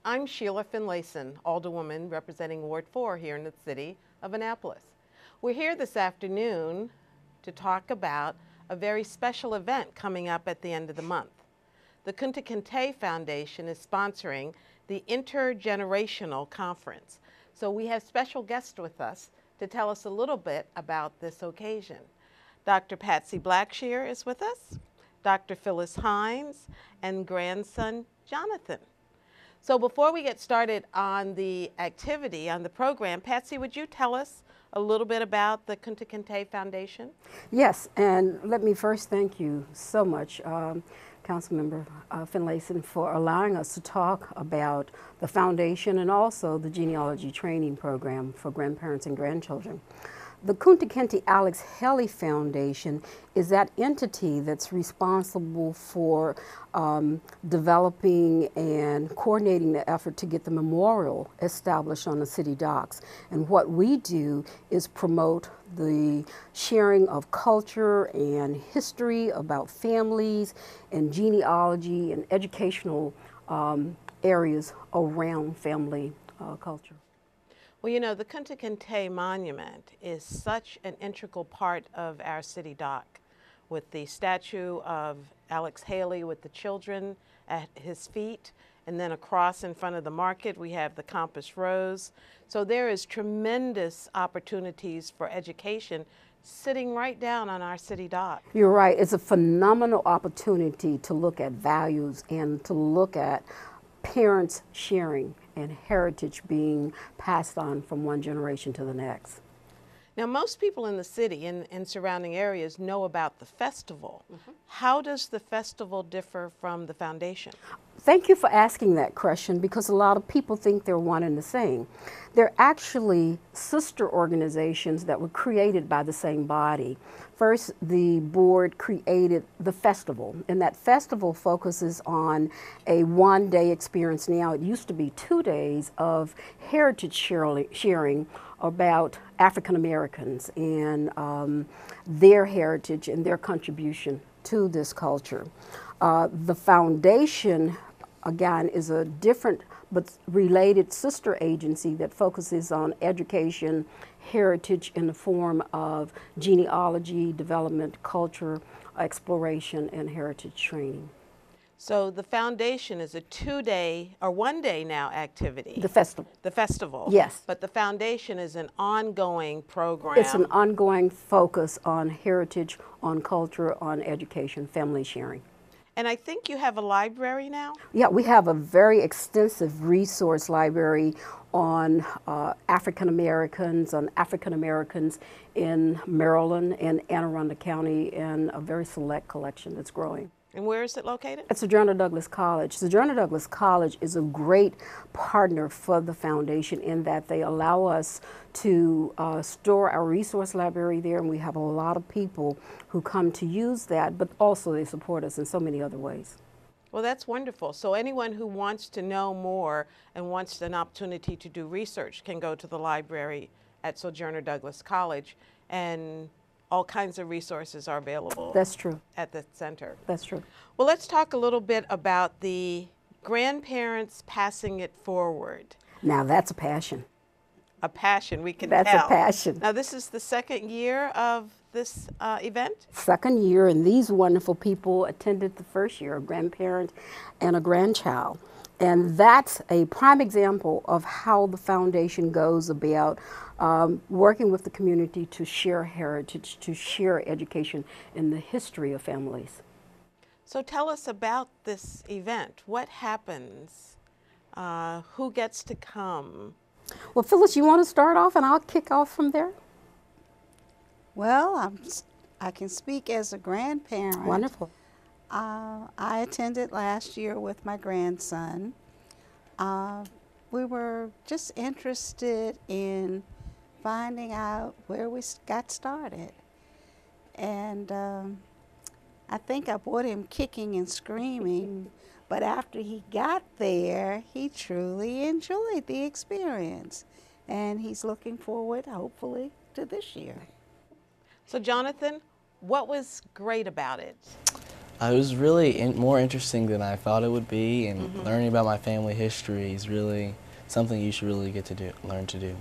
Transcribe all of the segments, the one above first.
I'm Sheila Finlayson, Alderwoman representing Ward 4 here in the city of Annapolis. We're here this afternoon to talk about a very special event coming up at the end of the month. The Kinte-Haley Foundation is sponsoring the Intergenerational Conference. So we have special guests with us to tell us a little bit about this occasion. Dr. Patsy Blackshear is with us, Dr. Phyllis Hines, and grandson Jonathan. So before we get started on the activity, on the program, Patsy, would you tell us a little bit about the Kinte-Haley Foundation? Yes, and let me first thank you so much, Councilmember Finlayson, for allowing us to talk about the foundation and also the genealogy training program for grandparents and grandchildren. The Kinte-Haley Foundation is that entity that's responsible for developing and coordinating the effort to get the memorial established on the city docks. And what we do is promote the sharing of culture and history about families and genealogy and educational areas around family culture. Well, you know, the Kinte-Haley Monument is such an integral part of our city dock, with the statue of Alex Haley with the children at his feet, and then across in front of the market we have the Compass Rose. So there is tremendous opportunities for education sitting right down on our city dock. You're right. It's a phenomenal opportunity to look at values and to look at parents sharing and heritage being passed on from one generation to the next. Now, most people in the city and surrounding areas know about the festival. How does the festival differ from the foundation? Thank you for asking that question, because a lot of people think they're one and the same. They're actually sister organizations that were created by the same body. First, the board created the festival, and that festival focuses on a one-day experience. Now, it used to be 2 days of heritage sharing about African Americans and their heritage and their contribution to this culture. The foundation, again, is a different but related sister agency that focuses on education, heritage in the form of genealogy, development, culture, exploration, and heritage training. So the foundation is a 2-day or 1-day now activity. The festival. The festival. Yes. But the foundation is an ongoing program. It's an ongoing focus on heritage, on culture, on education, family sharing. And I think you have a library now? Yeah, we have a very extensive resource library on African Americans in Maryland and Anne Arundel County, and a very select collection that's growing. And where is it located? At Sojourner Douglas College. Sojourner Douglas College is a great partner for the foundation in that they allow us to store our resource library there, and we have a lot of people who come to use that, but also they support us in so many other ways. Well, that's wonderful. So anyone who wants to know more and wants an opportunity to do research can go to the library at Sojourner Douglas College, and all kinds of resources are available. That's true. At the center. That's true. Well, let's talk a little bit about the grandparents passing it forward. Now that's a passion. A passion, we can tell. That's a passion. Now this is the second year of this event? Second year, and these wonderful people attended the first year, a grandparent and a grandchild. And that's a prime example of how the foundation goes about working with the community to share heritage, to share education in the history of families. So tell us about this event. What happens? Who gets to come? Well, Phyllis, you want to start off and I'll kick off from there? Well, I can speak as a grandparent. Wonderful. I attended last year with my grandson. We were just interested in finding out where we got started. And I think I brought him kicking and screaming, but after he got there, he truly enjoyed the experience. And he's looking forward, hopefully, to this year. So Jonathan, what was great about it? It was really more interesting than I thought it would be, and learning about my family history is really something you should really get to learn to do.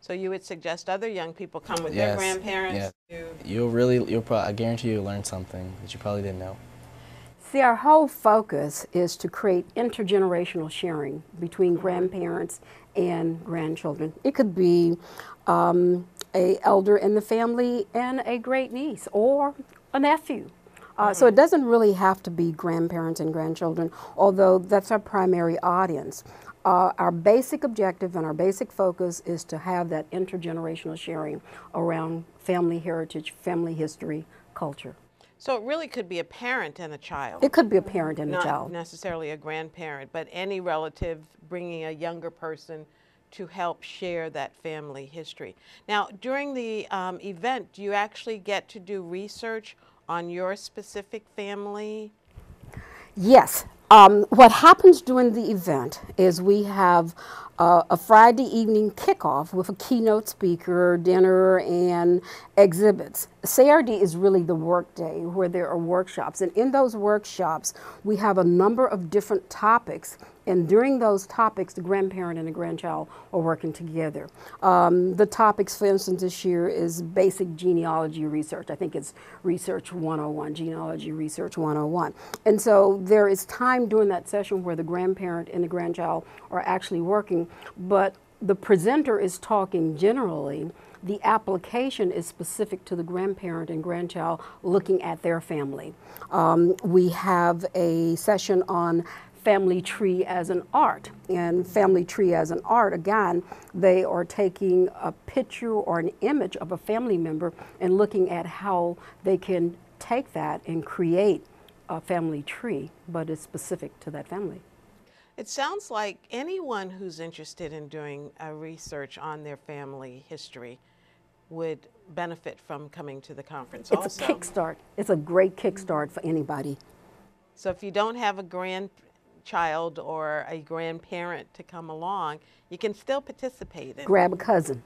So you would suggest other young people come with Yes, their grandparents? yes. I guarantee you'll learn something that you probably didn't know. See, our whole focus is to create intergenerational sharing between grandparents and grandchildren. It could be a elder in the family and a great niece or a nephew. So it doesn't really have to be grandparents and grandchildren, although that's our primary audience. Our basic objective and our basic focus is to have that intergenerational sharing around family heritage, family history, culture. So it really could be a parent and a child. It could be a parent and a child. Not necessarily a grandparent, but any relative bringing a younger person to help share that family history. Now, during the event, do you actually get to do research on your specific family? Yes. What happens during the event is we have a Friday evening kickoff with a keynote speaker, dinner, and exhibits. Saturday is really the work day where there are workshops. And in those workshops, we have a number of different topics. And during those topics, the grandparent and the grandchild are working together. The topics, for instance, this year is basic genealogy research. I think it's Research 101, Genealogy Research 101. And so there is time during that session where the grandparent and the grandchild are actually working, but the presenter is talking generally. The application is specific to the grandparent and grandchild looking at their family. We have a session on family tree as an art. And family tree as an art, again, they are taking a picture or an image of a family member and looking at how they can take that and create a family tree, but it's specific to that family. It sounds like anyone who's interested in doing research on their family history would benefit from coming to the conference. It's a kickstart. It's a great kickstart for anybody. So if you don't have a grandchild or a grandparent to come along, you can still participate in it. Grab a cousin,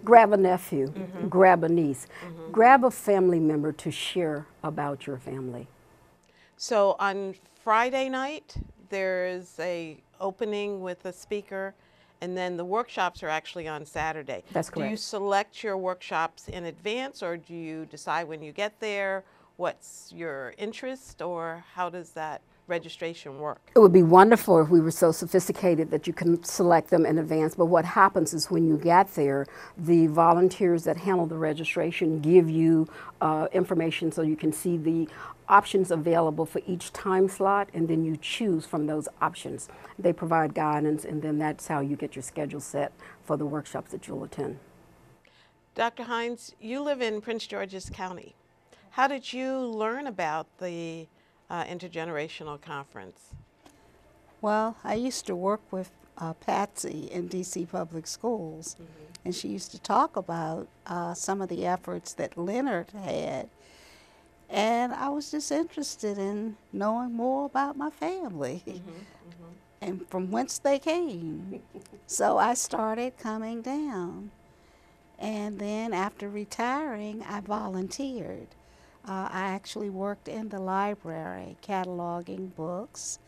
grab a nephew, grab a niece, grab a family member to share about your family. So on Friday night, there's a opening with a speaker, and then the workshops are actually on Saturday. That's correct. Do you select your workshops in advance, or do you decide when you get there what's your interest, or how does that registration work? It would be wonderful if we were so sophisticated that you can select them in advance, but what happens is when you get there, the volunteers that handle the registration give you information so you can see the options available for each time slot, and then you choose from those options. They provide guidance, and then that's how you get your schedule set for the workshops that you'll attend. Dr. Hines, you live in Prince George's County. How did you learn about the Intergenerational Conference? Well, I used to work with Patsy in DC Public Schools, and she used to talk about some of the efforts that Leonard had. And I was just interested in knowing more about my family and from whence they came. So I started coming down. And then after retiring, I volunteered. I actually worked in the library, cataloging books.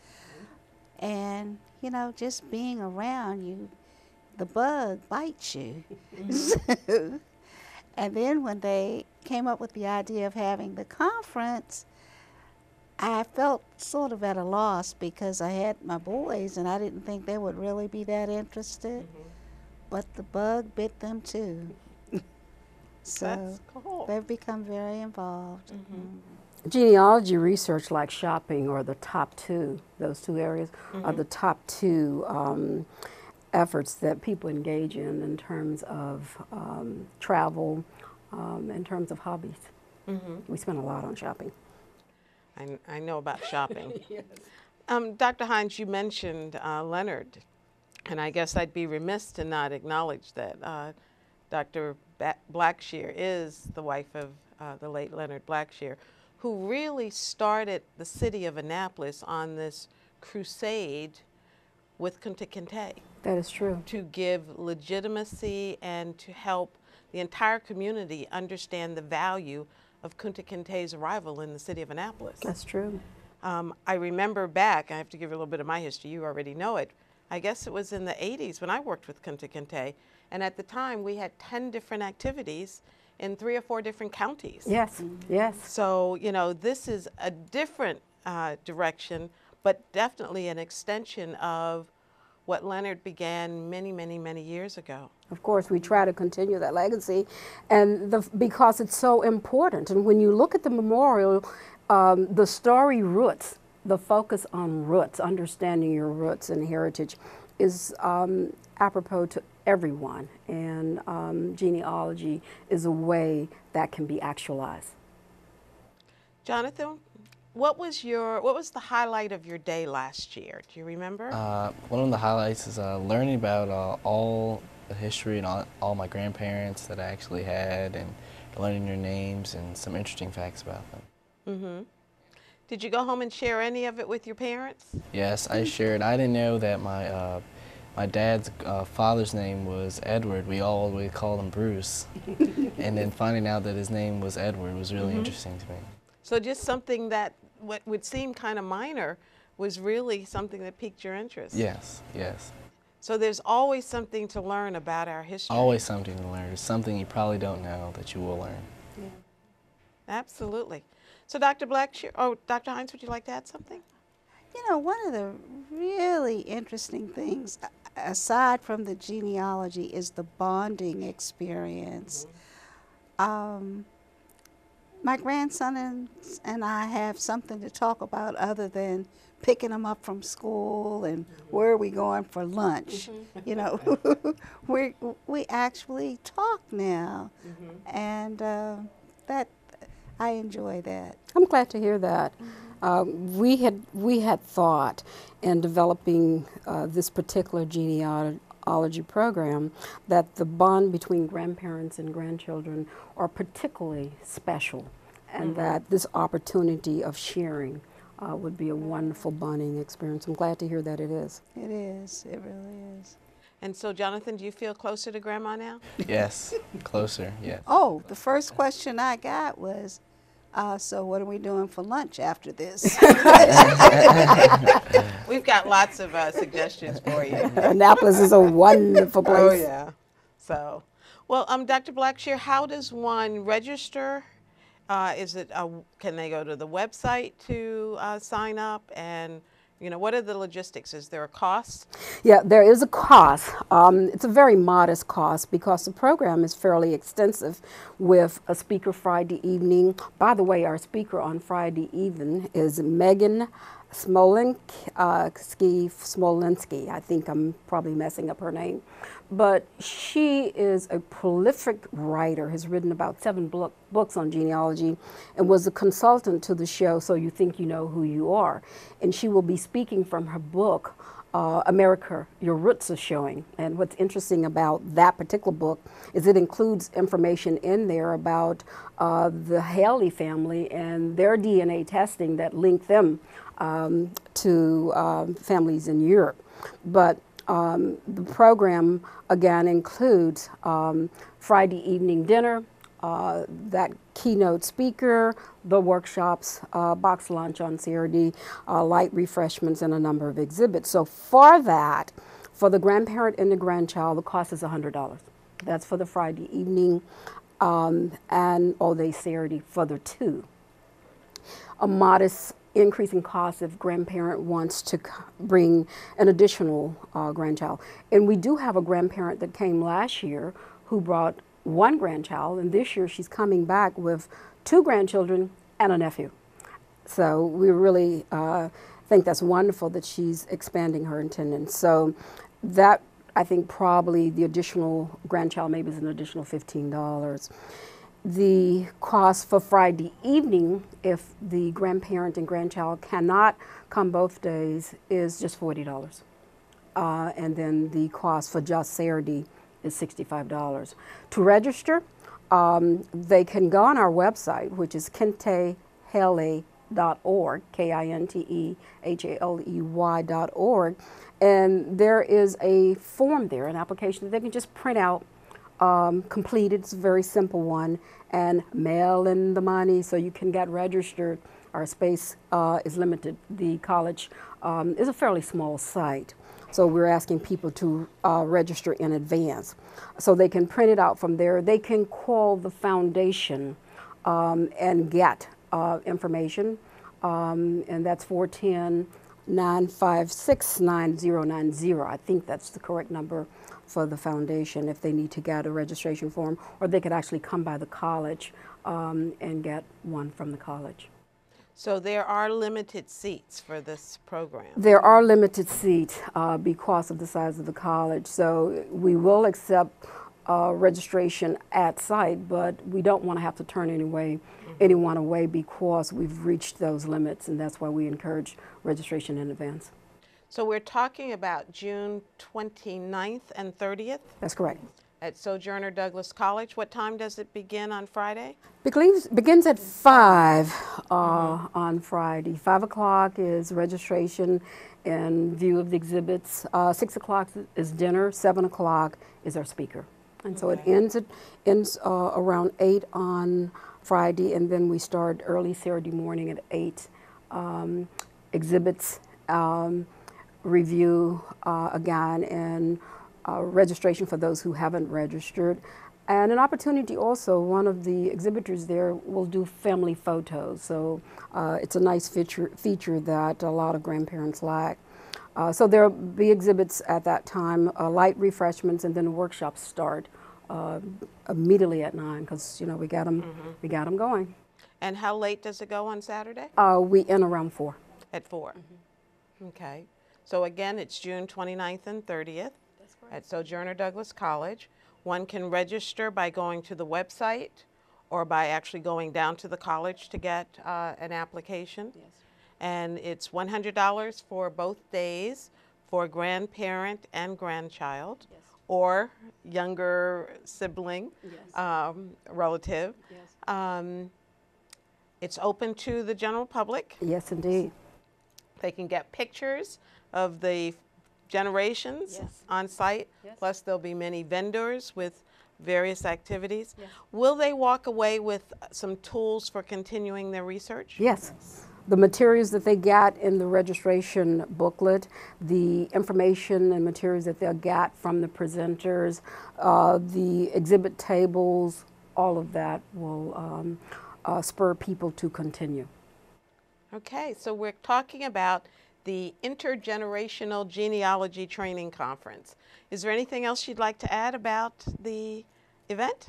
And, you know, just being around you, the bug bites you. And then when they came up with the idea of having the conference, I felt sort of at a loss because I had my boys and I didn't think they would really be that interested. But the bug bit them too. So That's cool. they've become very involved. Genealogy research, like shopping, are the top two. Those two areas are the top two efforts that people engage in terms of travel, in terms of hobbies. We spend a lot on shopping. I know about shopping. Dr. Hines, you mentioned Leonard, and I guess I'd be remiss to not acknowledge that Dr. Blackshear is the wife of the late Leonard Blackshear, who really started the city of Annapolis on this crusade with Kinte-Haley. That is true. To give legitimacy and to help the entire community understand the value of Kinte-Haley's arrival in the city of Annapolis. That's true. I remember back, I have to give you a little bit of my history, you already know it. I guess it was in the 80s when I worked with Kinte-Haley, and at the time we had 10 different activities in 3 or 4 different counties. Yes, yes. So, you know, this is a different direction, but definitely an extension of what Leonard began many, many, many years ago. Of course, we try to continue that legacy, and because it's so important. And when you look at the memorial, the story roots, the focus on roots, understanding your roots and heritage, is apropos to everyone. And genealogy is a way that can be actualized. Jonathan, what was the highlight of your day last year? Do you remember? One of the highlights is learning about all the history and all my grandparents that I actually had, and learning their names and some interesting facts about them. Mm-hmm. Did you go home and share any of it with your parents? Yes, I shared. I didn't know that my dad's father's name was Edward. We called him Bruce. And then finding out that his name was Edward was really interesting to me. So just something that what would seem kind of minor was really something that piqued your interest. Yes, yes. So there's always something to learn about our history. Always something to learn. It's something you probably don't know that you will learn. Yeah. Absolutely. So Dr. Blackshear, oh, Dr. Hines, would you like to add something? You know, one of the really interesting things, aside from the genealogy, is the bonding experience. My grandson and I have something to talk about other than picking them up from school and where are we going for lunch. You know, we actually talk now, and that I enjoy that. I'm glad to hear that. We had thought in developing this particular genealogy program that the bond between grandparents and grandchildren are particularly special, and that this opportunity of sharing would be a wonderful bonding experience. I'm glad to hear that it is. It is. It really is. And so, Jonathan, do you feel closer to Grandma now? Yes, closer, yes. Oh, the first question I got was, so what are we doing for lunch after this? We've got lots of suggestions for you. Annapolis is a wonderful place. Oh, yeah. So, well, Dr. Blackshear, how does one register? Can they go to the website to sign up? And, you know, what are the logistics? Is there a cost? Yeah, there is a cost. It's a very modest cost because the program is fairly extensive with a speaker Friday evening. By the way, our speaker on Friday evening is Megan Smolinsky. I think I'm probably messing up her name. But she is a prolific writer, has written about 7 books on genealogy, and was a consultant to the show So You Think You Know Who You Are. And she will be speaking from her book, America, Your Roots Are Showing. And what's interesting about that particular book is it includes information in there about the Haley family and their DNA testing that linked them to families in Europe. But the program, again, includes Friday evening dinner, that keynote speaker, the workshops, box lunch on CRD, light refreshments, and a number of exhibits. So for that, for the grandparent and the grandchild, the cost is $100. That's for the Friday evening and all-day CRD for the 2. A modest increasing cost if grandparent wants to bring an additional grandchild. And we do have a grandparent that came last year who brought 1 grandchild, and this year she's coming back with 2 grandchildren and a nephew. So we really think that's wonderful that she's expanding her attendance. So that, I think, probably the additional grandchild maybe is an additional $15. The cost for Friday evening, if the grandparent and grandchild cannot come both days, is just $40. And then the cost for just Saturday is $65. To register, they can go on our website, which is Kinte-Haley.org, Kintehalley.org, and there is a form there, an application that they can just print out completed. It's a very simple one, and mail in the money so you can get registered. Our space is limited. The college is a fairly small site, so we're asking people to register in advance so they can print it out from there. They can call the foundation and get information, and that's 410-956-9090. I think that's the correct number for the foundation if they need to get a registration form, or they could actually come by the college and get one from the college. So there are limited seats for this program. There are limited seats because of the size of the college, so we will accept registration at site, but we don't want to have to turn anyone away because we've reached those limits, and that's why we encourage registration in advance. So we're talking about June 29th and 30th? That's correct. At Sojourner Douglas College. What time does it begin on Friday? Begins at 5 on Friday. 5 o'clock is registration in view of the exhibits. 6 o'clock is dinner. 7 o'clock is our speaker. And so it ends around 8 on Friday, and then we start early Saturday morning at 8. Exhibits, review again, and registration for those who haven't registered. And an opportunity also, one of the exhibitors there will do family photos. So it's a nice feature that a lot of grandparents like. So there'll be exhibits at that time, light refreshments, and then workshops start immediately at 9 because we got them going. And how late does it go on Saturday? We end around 4. At 4. Okay. So again, it's June 29th and 30th at Sojourner Douglas College. One can register by going to the website or by actually going down to the college to get an application. Yes. And it's $100 for both days for grandparent and grandchild, Yes. or younger sibling, Yes. relative. Yes. It's open to the general public. Yes, indeed. They can get pictures of the generations Yes. on site, Yes. plus there'll be many vendors with various activities. Yes. Will they walk away with some tools for continuing their research? Yes. The materials that they get in the registration booklet, the information and materials that they'll get from the presenters, the exhibit tables, all of that will spur people to continue. Okay, so we're talking about the Intergenerational Genealogy Training Conference. Is there anything else you'd like to add about the event?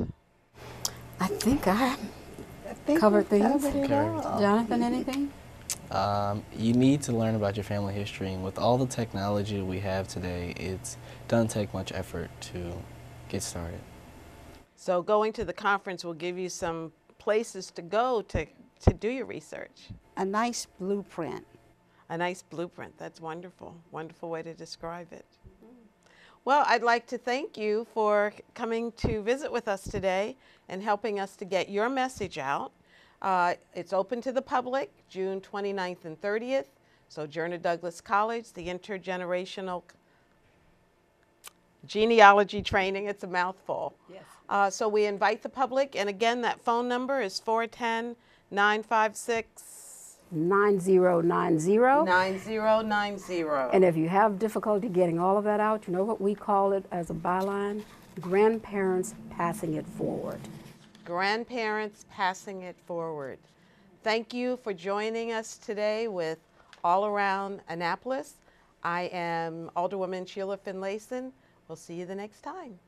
I think I think covered we things. covered it all. Jonathan, anything? You need to learn about your family history, and with all the technology we have today, it doesn't take much effort to get started. So going to the conference will give you some places to go to do your research. A nice blueprint. A nice blueprint. That's wonderful. Wonderful way to describe it. Well, I'd like to thank you for coming to visit with us today and helping us to get your message out. It's open to the public, June 29th and 30th. Sojourner Douglas College, the Intergenerational Genealogy Training. It's a mouthful. Yes. So we invite the public, and again, that phone number is 410-956 9090. 9090. And if you have difficulty getting all of that out, you know what we call it as a byline? Grandparents passing it forward. Grandparents passing it forward. Thank you for joining us today with All Around Annapolis. I am Alderwoman Sheila Finlayson. We'll see you the next time.